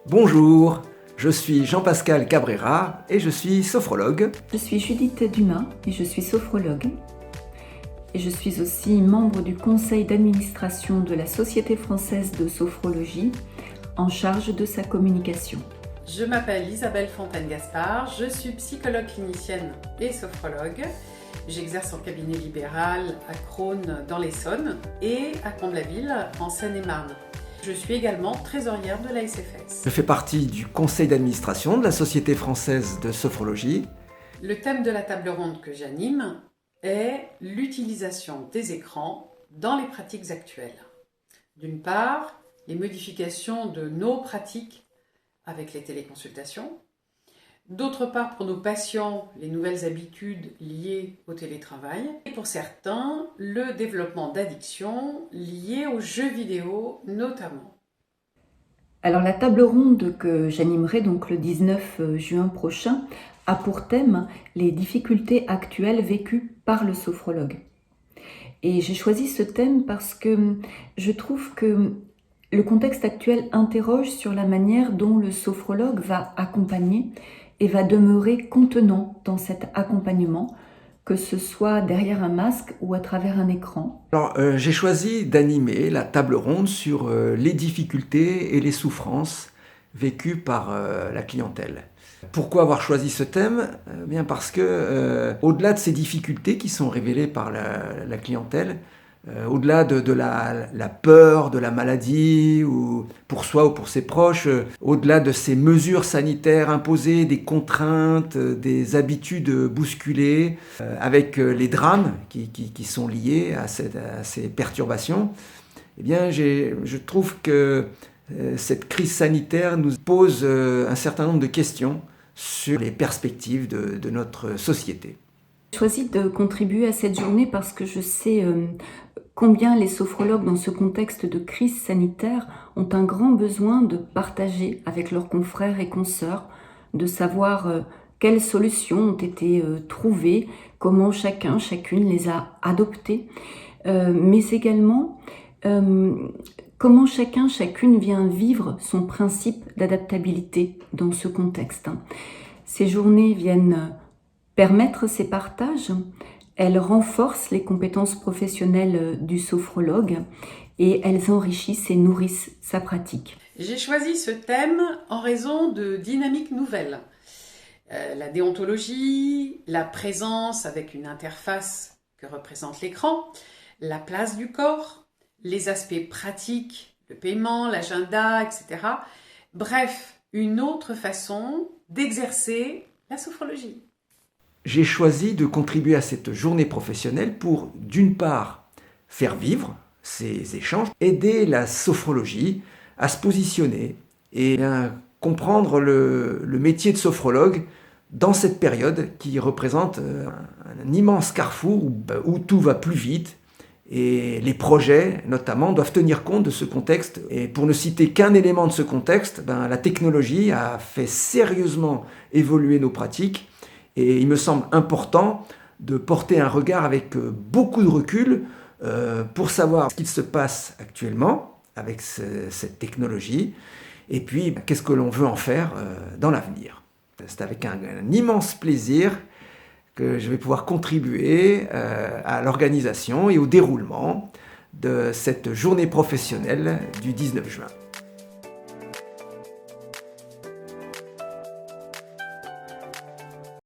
Bonjour, je suis Jean-Pascal Cabrera et je suis sophrologue. Je suis Judith Dumas et je suis sophrologue. Et je suis aussi membre du conseil d'administration de la Société française de sophrologie, en charge de sa communication. Je m'appelle Isabelle Fontaine-Gaspard, je suis psychologue clinicienne et sophrologue. J'exerce en cabinet libéral à Crosne dans l'Essonne et à Comble-la-Ville en Seine-et-Marne. Je suis également trésorière de la SFS. Je fais partie du conseil d'administration de la Société française de sophrologie. Le thème de la table ronde que j'anime est l'utilisation des écrans dans les pratiques actuelles. D'une part, les modifications de nos pratiques avec les téléconsultations. D'autre part, pour nos patients, les nouvelles habitudes liées au télétravail. Et pour certains, le développement d'addictions liées aux jeux vidéo notamment. Alors la table ronde que j'animerai donc le 19 juin prochain a pour thème les difficultés actuelles vécues par le sophrologue. Et j'ai choisi ce thème parce que je trouve que le contexte actuel interroge sur la manière dont le sophrologue va accompagner et va demeurer contenant dans cet accompagnement, que ce soit derrière un masque ou à travers un écran. Alors, j'ai choisi d'animer la table ronde sur les difficultés et les souffrances vécues par la clientèle. Pourquoi avoir choisi ce thème ? Bien parce que, au-delà de ces difficultés qui sont révélées par la clientèle, au-delà de la peur de la maladie, ou pour soi ou pour ses proches, au-delà de ces mesures sanitaires imposées, des contraintes, des habitudes bousculées, avec les drames qui sont liés à ces perturbations, eh bien, je trouve que cette crise sanitaire nous pose un certain nombre de questions sur les perspectives de notre société. J'ai choisi de contribuer à cette journée parce que je sais combien les sophrologues, dans ce contexte de crise sanitaire, ont un grand besoin de partager avec leurs confrères et consoeurs, de savoir quelles solutions ont été trouvées, comment chacune les a adoptées, mais également comment chacune vient vivre son principe d'adaptabilité dans ce contexte. Ces journées viennent permettre ces partages. Elles renforcent les compétences professionnelles du sophrologue et elles enrichissent et nourrissent sa pratique. J'ai choisi ce thème en raison de dynamiques nouvelles. La déontologie, la présence avec une interface que représente l'écran, la place du corps, les aspects pratiques, le paiement, l'agenda, etc. Bref, une autre façon d'exercer la sophrologie. J'ai choisi de contribuer à cette journée professionnelle pour, d'une part, faire vivre ces échanges, aider la sophrologie à se positionner et à comprendre le métier de sophrologue dans cette période qui représente un immense carrefour où tout va plus vite et les projets, notamment, doivent tenir compte de ce contexte. Et pour ne citer qu'un élément de ce contexte, la technologie a fait sérieusement évoluer nos pratiques. Et il me semble important de porter un regard avec beaucoup de recul pour savoir ce qu'il se passe actuellement avec cette technologie et puis qu'est-ce que l'on veut en faire dans l'avenir. C'est avec un immense plaisir que je vais pouvoir contribuer à l'organisation et au déroulement de cette journée professionnelle du 19 juin.